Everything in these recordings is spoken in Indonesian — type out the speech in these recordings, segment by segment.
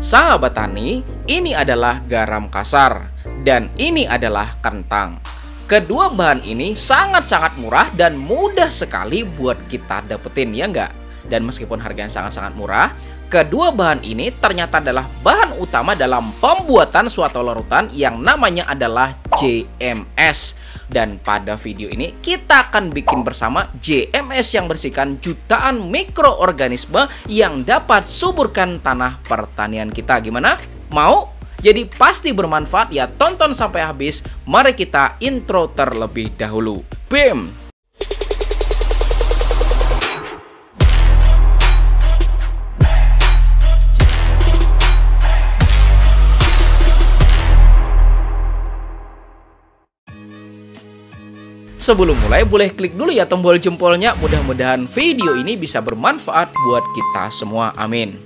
Sahabat tani, ini adalah garam kasar dan ini adalah kentang. Kedua bahan ini sangat-sangat murah dan mudah sekali buat kita dapetin, ya enggak? Dan meskipun harganya sangat-sangat murah, kedua bahan ini ternyata adalah bahan utama dalam pembuatan suatu larutan yang namanya adalah JMS. Dan pada video ini kita akan bikin bersama JMS yang bersihkan jutaan mikroorganisme yang dapat suburkan tanah pertanian kita. Gimana? Mau? Jadi pasti bermanfaat ya, tonton sampai habis. Mari kita intro terlebih dahulu. BIM! Sebelum mulai, boleh klik dulu ya tombol jempolnya. Mudah-mudahan video ini bisa bermanfaat buat kita semua. Amin.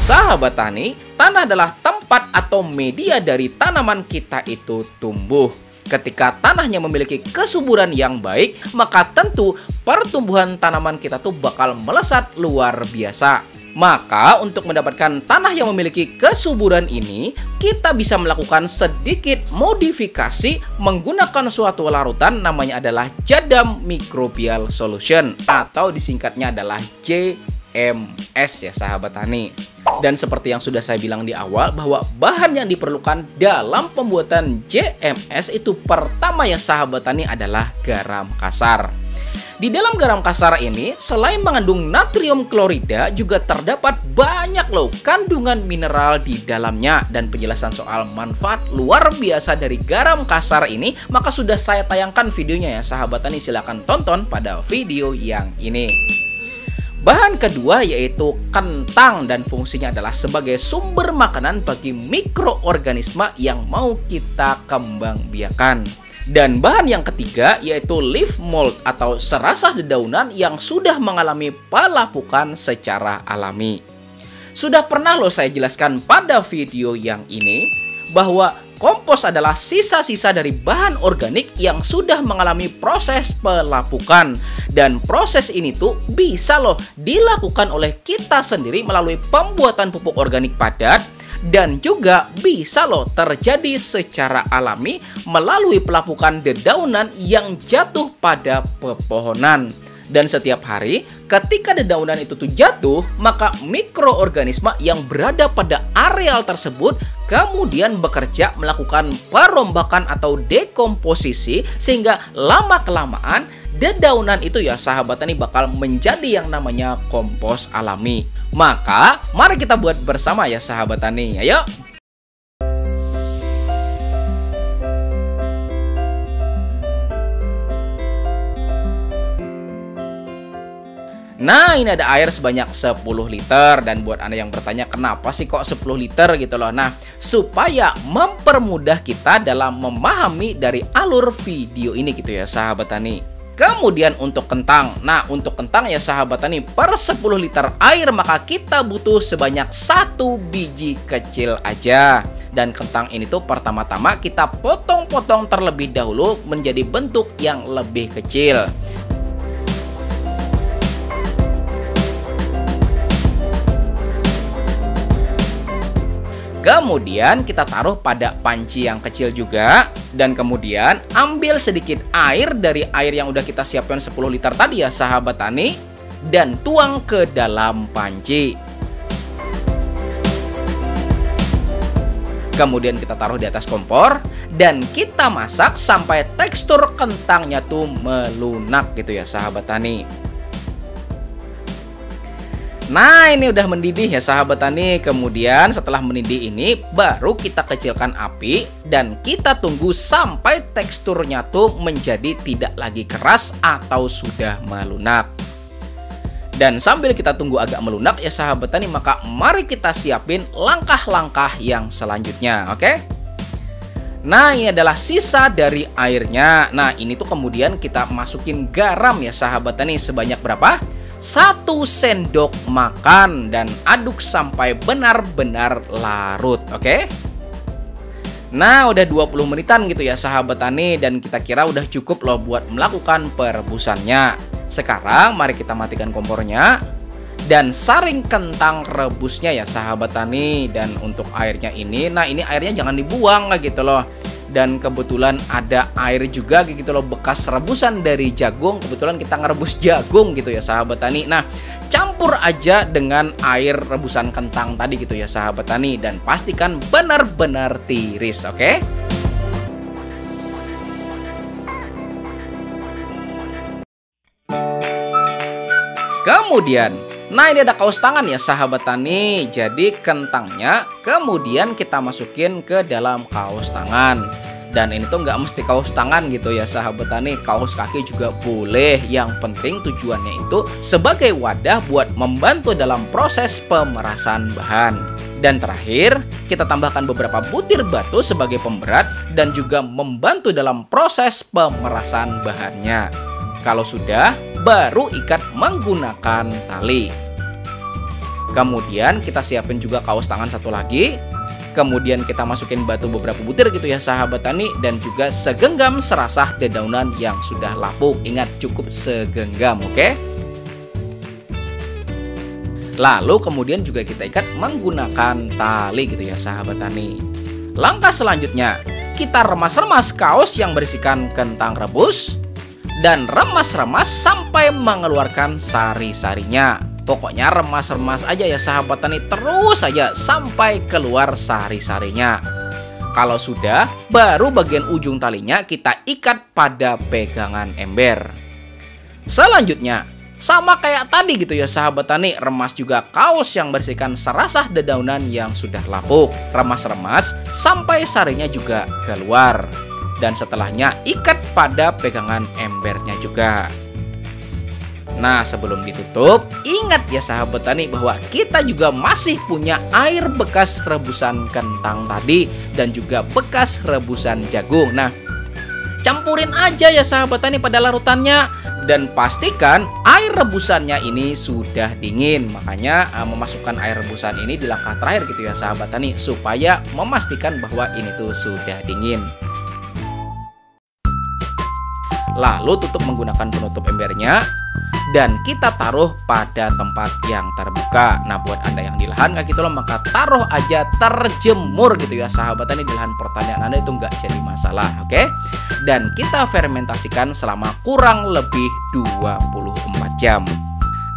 Sahabat tani, tanah adalah tempat atau media dari tanaman kita itu tumbuh. Ketika tanahnya memiliki kesuburan yang baik, maka tentu pertumbuhan tanaman kita tuh bakal melesat luar biasa. Maka untuk mendapatkan tanah yang memiliki kesuburan ini, kita bisa melakukan sedikit modifikasi menggunakan suatu larutan namanya adalah Jadam Microbial Solution atau disingkatnya adalah JMS ya sahabat tani. Dan seperti yang sudah saya bilang di awal bahwa bahan yang diperlukan dalam pembuatan JMS itu pertama ya sahabat tani adalah garam kasar. Di dalam garam kasar ini, selain mengandung natrium klorida, juga terdapat banyak loh kandungan mineral di dalamnya. Dan penjelasan soal manfaat luar biasa dari garam kasar ini, maka sudah saya tayangkan videonya ya sahabat tani. Silahkan tonton pada video yang ini. Bahan kedua yaitu kentang dan fungsinya adalah sebagai sumber makanan bagi mikroorganisme yang mau kita kembang biakan. Dan bahan yang ketiga yaitu leaf mold atau serasah dedaunan yang sudah mengalami pelapukan secara alami. Sudah pernah loh saya jelaskan pada video yang ini bahwa kompos adalah sisa-sisa dari bahan organik yang sudah mengalami proses pelapukan. Dan proses ini tuh bisa loh dilakukan oleh kita sendiri melalui pembuatan pupuk organik padat. Dan juga bisa loh terjadi secara alami melalui pelapukan dedaunan yang jatuh pada pepohonan. Dan setiap hari ketika dedaunan itu tuh jatuh, maka mikroorganisme yang berada pada areal tersebut kemudian bekerja melakukan perombakan atau dekomposisi, sehingga lama-kelamaan dedaunan itu ya sahabat tani bakal menjadi yang namanya kompos alami. Maka mari kita buat bersama ya sahabat tani. Ayo. Nah, ini ada air sebanyak 10 liter. Dan buat Anda yang bertanya kenapa sih kok 10 liter gitu loh. Nah, supaya mempermudah kita dalam memahami dari alur video ini gitu ya sahabat tani. Kemudian untuk kentang. Nah, untuk kentang ya sahabat tani, per 10 liter air maka kita butuh sebanyak 1 biji kecil aja. Dan kentang ini tuh pertama-tama kita potong-potong terlebih dahulu menjadi bentuk yang lebih kecil. Kemudian kita taruh pada panci yang kecil juga. Dan kemudian ambil sedikit air dari air yang udah kita siapkan 10 liter tadi ya sahabat tani. Dan tuang ke dalam panci. Kemudian kita taruh di atas kompor. Dan kita masak sampai tekstur kentangnya tuh melunak gitu ya sahabat tani. Nah, ini udah mendidih ya sahabat tani. Kemudian setelah mendidih ini baru kita kecilkan api dan kita tunggu sampai teksturnya tuh menjadi tidak lagi keras atau sudah melunak. Dan sambil kita tunggu agak melunak ya sahabat tani, maka mari kita siapin langkah-langkah yang selanjutnya, oke? Nah, ini adalah sisa dari airnya. Nah, ini tuh kemudian kita masukin garam ya sahabat tani sebanyak berapa? 1 sendok makan dan aduk sampai benar-benar larut, oke? Nah, udah 20 menitan gitu ya sahabat tani, dan kita kira udah cukup loh buat melakukan perebusannya. Sekarang mari kita matikan kompornya dan saring kentang rebusnya ya sahabat tani. Dan untuk airnya ini, nah ini airnya jangan dibuang gitu loh. Dan kebetulan ada air juga gitu loh, bekas rebusan dari jagung. Kebetulan kita ngerebus jagung gitu ya sahabat tani. Nah, campur aja dengan air rebusan kentang tadi gitu ya sahabat tani, dan pastikan benar-benar tiris, oke? Kemudian, nah ini ada kaos tangan ya sahabat tani. Jadi kentangnya kemudian kita masukin ke dalam kaos tangan. Dan ini tuh nggak mesti kaos tangan gitu ya sahabat tani, kaos kaki juga boleh. Yang penting tujuannya itu sebagai wadah buat membantu dalam proses pemerasan bahan. Dan terakhir, kita tambahkan beberapa butir batu sebagai pemberat dan juga membantu dalam proses pemerasan bahannya. Kalau sudah, baru ikat menggunakan tali. Kemudian kita siapin juga kaos tangan satu lagi. Kemudian kita masukin batu beberapa butir gitu ya sahabat tani, dan juga segenggam serasah dedaunan yang sudah lapuk. Ingat, cukup segenggam, oke? Lalu kemudian juga kita ikat menggunakan tali gitu ya sahabat tani. Langkah selanjutnya, kita remas-remas kaos yang berisikan kentang rebus dan remas-remas sampai mengeluarkan sari-sarinya. Pokoknya remas-remas aja ya sahabat tani, terus saja sampai keluar sari-sarinya. Kalau sudah, baru bagian ujung talinya kita ikat pada pegangan ember. Selanjutnya, sama kayak tadi gitu ya sahabat tani, remas juga kaos yang bersihkan serasah dedaunan yang sudah lapuk. Remas-remas sampai sarinya juga keluar. Dan setelahnya ikat pada pegangan embernya juga. Nah, sebelum ditutup, ingat ya sahabat tani bahwa kita juga masih punya air bekas rebusan kentang tadi dan juga bekas rebusan jagung. Nah, campurin aja ya sahabat tani pada larutannya, dan pastikan air rebusannya ini sudah dingin. Makanya memasukkan air rebusan ini di langkah terakhir gitu ya sahabat tani, supaya memastikan bahwa ini tuh sudah dingin. Lalu tutup menggunakan penutup embernya, dan kita taruh pada tempat yang terbuka. Nah, buat Anda yang di lahan kayak gitu loh, maka taruh aja terjemur gitu ya sahabat tani di lahan pertanian Anda, itu nggak jadi masalah, oke? Dan kita fermentasikan selama kurang lebih 24 jam.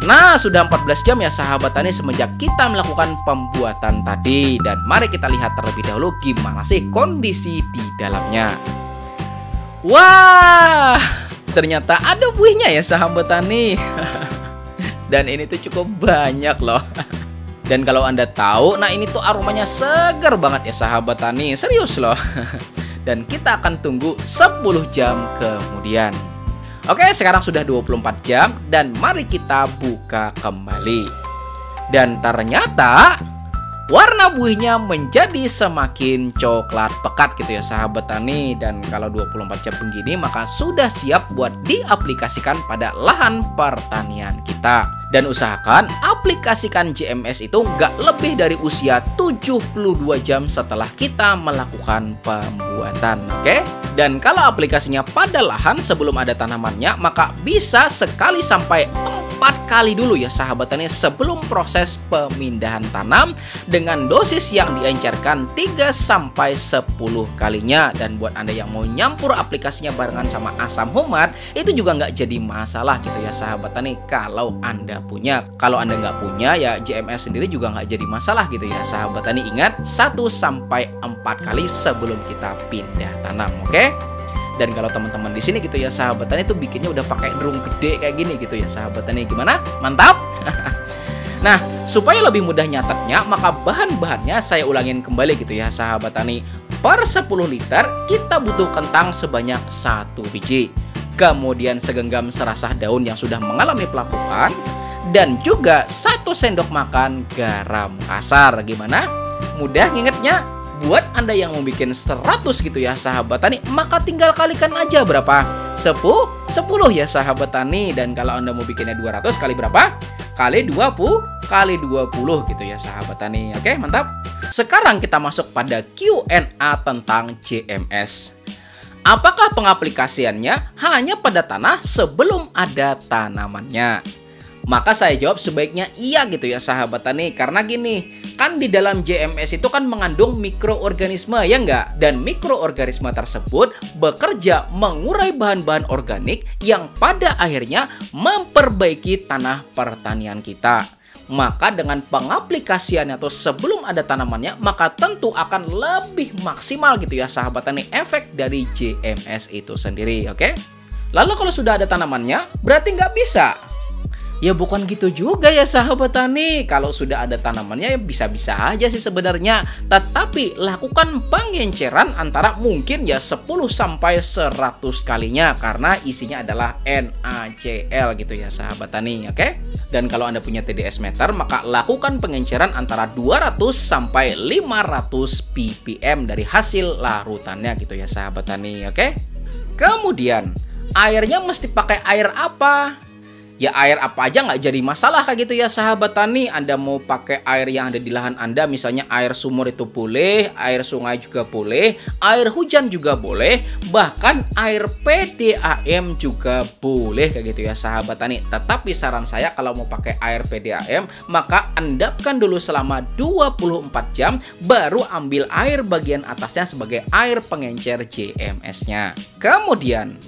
Nah, sudah 14 jam ya sahabat tani semenjak kita melakukan pembuatan tadi. Dan mari kita lihat terlebih dahulu gimana sih kondisi di dalamnya. Wah, ternyata ada buihnya ya sahabat tani. Dan ini tuh cukup banyak loh. Dan kalau Anda tahu, nah ini tuh aromanya segar banget ya sahabat tani. Serius loh. Dan kita akan tunggu 10 jam kemudian. Oke, sekarang sudah 24 jam dan mari kita buka kembali. Dan ternyata warna buihnya menjadi semakin coklat pekat gitu ya sahabat tani. Dan kalau 24 jam begini maka sudah siap buat diaplikasikan pada lahan pertanian kita. Dan usahakan aplikasikan JMS itu nggak lebih dari usia 72 jam setelah kita melakukan pembuatan, oke? Dan kalau aplikasinya pada lahan sebelum ada tanamannya, maka bisa sekali sampai 4 kali dulu ya sahabat tani sebelum proses pemindahan tanam, dengan dosis yang diencerkan 3 sampai 10 kalinya. Dan buat Anda yang mau nyampur aplikasinya barengan sama asam humat, itu juga nggak jadi masalah gitu ya sahabat tani kalau Anda punya. Kalau Anda nggak punya ya JMS sendiri juga nggak jadi masalah gitu ya sahabat tani. Ingat, 1 sampai 4 kali sebelum kita pindah tanam, oke? Dan kalau teman-teman di sini gitu ya sahabat tani itu bikinnya udah pakai drum gede kayak gini gitu ya sahabat tani. Gimana? Mantap? Nah, supaya lebih mudah nyatetnya, maka bahan-bahannya saya ulangin kembali gitu ya sahabat tani. Per 10 liter kita butuh kentang sebanyak 1 biji. Kemudian segenggam serasah daun yang sudah mengalami pelapukan, dan juga 1 sendok makan garam kasar. Gimana? Mudah ngingetnya? Buat Anda yang mau bikin 100 gitu ya sahabat tani, maka tinggal kalikan aja berapa? 10 ya sahabat tani. Dan kalau Anda mau bikinnya 200 kali berapa? Kali 20 gitu ya sahabat tani. Oke, mantap. Sekarang kita masuk pada Q&A tentang JMS. Apakah pengaplikasiannya hanya pada tanah sebelum ada tanamannya? Maka saya jawab sebaiknya iya gitu ya sahabat tani. Karena gini, kan di dalam JMS itu kan mengandung mikroorganisme ya enggak? Dan mikroorganisme tersebut bekerja mengurai bahan-bahan organik yang pada akhirnya memperbaiki tanah pertanian kita. Maka dengan pengaplikasiannya atau sebelum ada tanamannya, maka tentu akan lebih maksimal gitu ya sahabat tani efek dari JMS itu sendiri, oke? Lalu kalau sudah ada tanamannya, berarti nggak bisa? Ya bukan gitu juga ya sahabat tani. Kalau sudah ada tanamannya ya bisa-bisa aja sih sebenarnya. Tetapi lakukan pengenceran antara mungkin ya 10 sampai 100 kalinya karena isinya adalah NaCl gitu ya sahabat tani, oke? Dan kalau Anda punya TDS meter, maka lakukan pengenceran antara 200 sampai 500 ppm dari hasil larutannya gitu ya sahabat tani, oke? Kemudian, airnya mesti pakai air apa? Ya air apa aja nggak jadi masalah kayak gitu ya sahabat tani. Anda mau pakai air yang ada di lahan Anda, misalnya air sumur itu boleh, air sungai juga boleh, air hujan juga boleh, bahkan air PDAM juga boleh kayak gitu ya sahabat tani. Tetapi saran saya kalau mau pakai air PDAM, maka endapkan dulu selama 24 jam, baru ambil air bagian atasnya sebagai air pengencer JMS-nya. Kemudian,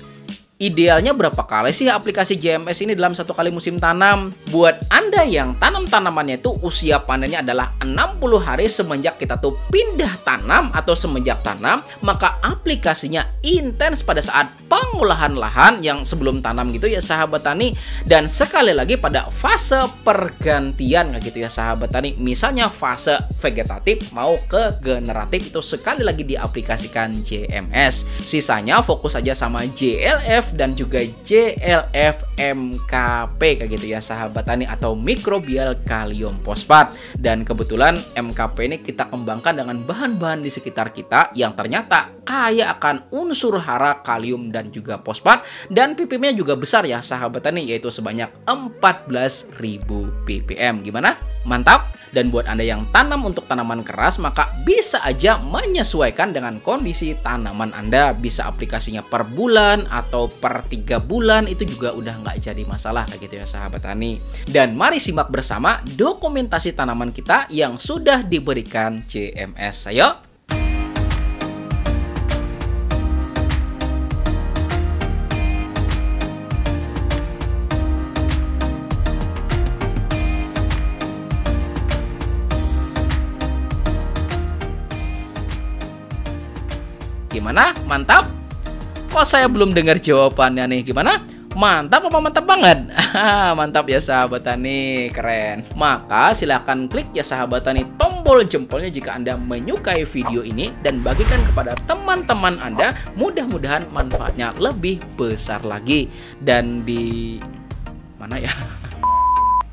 idealnya berapa kali sih aplikasi JMS ini dalam satu kali musim tanam? Buat Anda yang tanam tanamannya itu usia panennya adalah 60 hari semenjak kita tuh pindah tanam atau semenjak tanam, maka aplikasinya intens pada saat pengolahan lahan yang sebelum tanam gitu ya sahabat tani. Dan sekali lagi pada fase pergantian gitu ya sahabat tani. Misalnya fase vegetatif mau ke generatif, itu sekali lagi diaplikasikan JMS. Sisanya fokus aja sama JLF dan juga JLF MKP kayak gitu ya sahabat tani, atau mikrobial kalium fosfat. Dan kebetulan MKP ini kita kembangkan dengan bahan-bahan di sekitar kita yang ternyata kaya akan unsur hara, kalium dan juga fosfat, dan ppm-nya juga besar ya sahabat tani, yaitu sebanyak 14.000 ppm. Gimana? Mantap? Dan buat Anda yang tanam untuk tanaman keras, maka bisa aja menyesuaikan dengan kondisi tanaman Anda. Bisa aplikasinya per bulan atau per 3 bulan, itu juga udah nggak jadi masalah kayak gitu ya sahabat tani. Dan mari simak bersama dokumentasi tanaman kita yang sudah diberikan JMS. Ayo! Gimana? Mantap? Kok saya belum dengar jawabannya nih? Gimana? Mantap apa mantap banget? Mantap ya sahabat tani, keren. Maka silahkan klik ya sahabat tani tombol jempolnya jika Anda menyukai video ini dan bagikan kepada teman-teman Anda. Mudah-mudahan manfaatnya lebih besar lagi. Dan di mana ya?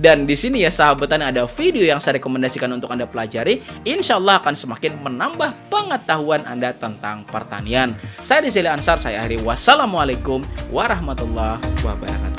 Dan di sini ya sahabat tani ada video yang saya rekomendasikan untuk Anda pelajari. Insya Allah akan semakin menambah pengetahuan Anda tentang pertanian. Saya Rizali Ansar, saya akhiri. Wassalamualaikum warahmatullahi wabarakatuh.